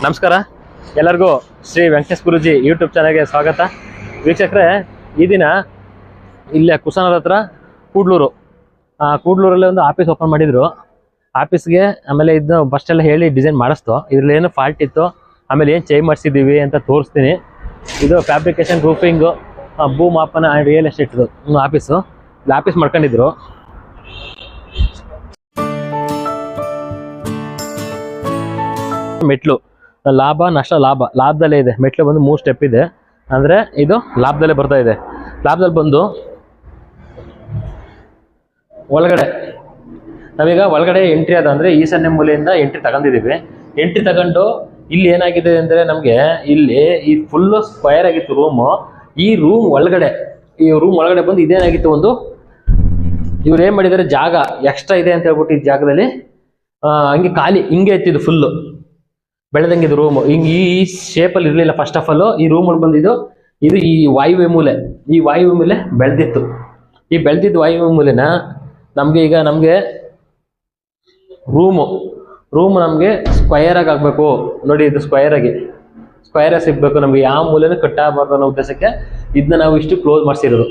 ನಮಸ್ಕಾರ ಎಲ್ಲರಿಗೂ ಶ್ರೀ ವೆಂಕಟೇಶ್ ಗುರೂಜಿ ಯೂಟ್ಯೂಬ್ ಚಾನಲ್ಗೆ ಸ್ವಾಗತ. ವೀಕ್ಷಕರೇ, ಈ ದಿನ ಇಲ್ಲೇ ಕುಸನದ ಹತ್ರ ಕೂಡ್ಲೂರಲ್ಲಿ ಒಂದು ಆಫೀಸ್ ಓಪನ್ ಮಾಡಿದ್ರು. ಆಫೀಸ್ಗೆ ಆಮೇಲೆ ಇದನ್ನ ಫಸ್ಟ್ ಎಲ್ಲ ಹೇಳಿ ಡಿಸೈನ್ ಮಾಡಿಸ್ತು. ಇದ್ರಲ್ಲಿ ಏನು ಫಾಲ್ಟ್ ಇತ್ತು, ಆಮೇಲೆ ಏನು ಚೇಂಜ್ ಮಾಡಿಸಿದ್ದೀವಿ ಅಂತ ತೋರಿಸ್ತೀನಿ. ಇದು ಫ್ಯಾಬ್ರಿಕೇಶನ್, ರೂಫಿಂಗು, ಭೂಮಾಪನ ಆ್ಯಂಡ್ ರಿಯಲ್ ಎಸ್ಟೇಟ್ದು ಆಫೀಸು. ಇಲ್ಲಿ ಆಫೀಸ್ ಮಾಡ್ಕೊಂಡಿದ್ರು. ಮೆಟ್ಲು ಲಾಭ ನಷ್ಟ, ಲಾಭದಲ್ಲೇ ಇದೆ. ಮೆಟ್ಲು ಬಂದು 3 ಸ್ಟೆಪ್ ಇದೆ, ಅಂದರೆ ಇದು ಲಾಭದಲ್ಲೇ ಬರ್ತಾ ಇದೆ. ಲಾಭದಲ್ಲಿ ಬಂದು ಒಳಗಡೆ ನಾವೀಗ ಒಳಗಡೆ ಎಂಟ್ರಿ ಅದ ಅಂದರೆ ಈಶಾನ್ಯ ಮೂಲೆಯಿಂದ ಎಂಟ್ರಿ ತಗೊಂಡಿದ್ದೀವಿ. ಎಂಟ್ರಿ ತಗೊಂಡು ಇಲ್ಲಿ ಏನಾಗಿದೆ ಅಂದರೆ ನಮಗೆ ಇಲ್ಲಿ ಈ ಫುಲ್ಲು ಸ್ಕ್ವೈರ್ ಆಗಿತ್ತು ರೂಮು. ಈ ರೂಮ್ ಒಳಗಡೆ ಬಂದು ಇದೇನಾಗಿತ್ತು, ಒಂದು ಇವ್ರು ಏನು ಮಾಡಿದ್ದಾರೆ, ಜಾಗ ಎಕ್ಸ್ಟ್ರಾ ಇದೆ ಅಂತ ಹೇಳ್ಬಿಟ್ಟು ಈ ಜಾಗದಲ್ಲಿ ಹಂಗೆ ಖಾಲಿ ಹಿಂಗೆ ಎತ್ತಿದ್ದು ಫುಲ್ಲು ಬೆಳೆದಂಗಿದ್ದು ರೂಮು. ಹಿಂಗೆ ಈ ಶೇಪಲ್ಲಿ ಇರಲಿಲ್ಲ. ಫಸ್ಟ್ ಆಫ್ ಆಲ್ ಈ ರೂಮ್ ಒಳಗೆ ಬಂದಿದ್ದು ಇದು ಈ ವಾಯುವ್ಯ ಮೂಲೆ ಬೆಳೆದಿತ್ತು. ಈ ಬೆಳೆದಿದ್ದು ವಾಯುವ್ಯ ಮೂಲೆನ ನಮಗೆ ರೂಮು ನಮಗೆ ಸ್ಕ್ವಯರಾಗಿ ಆಗಬೇಕು. ನೋಡಿ, ಇದು ಸ್ಕ್ವಯರಾಗಿ ಸಿಗಬೇಕು ನಮಗೆ. ಯಾವ ಮೂಲೆನೂ ಕಟ್ ಆಗಬಾರ್ದು ಅನ್ನೋ ಉದ್ದೇಶಕ್ಕೆ ಇದನ್ನ ನಾವು ಇಷ್ಟು ಕ್ಲೋಸ್ ಮಾಡಿಸಿರೋದು.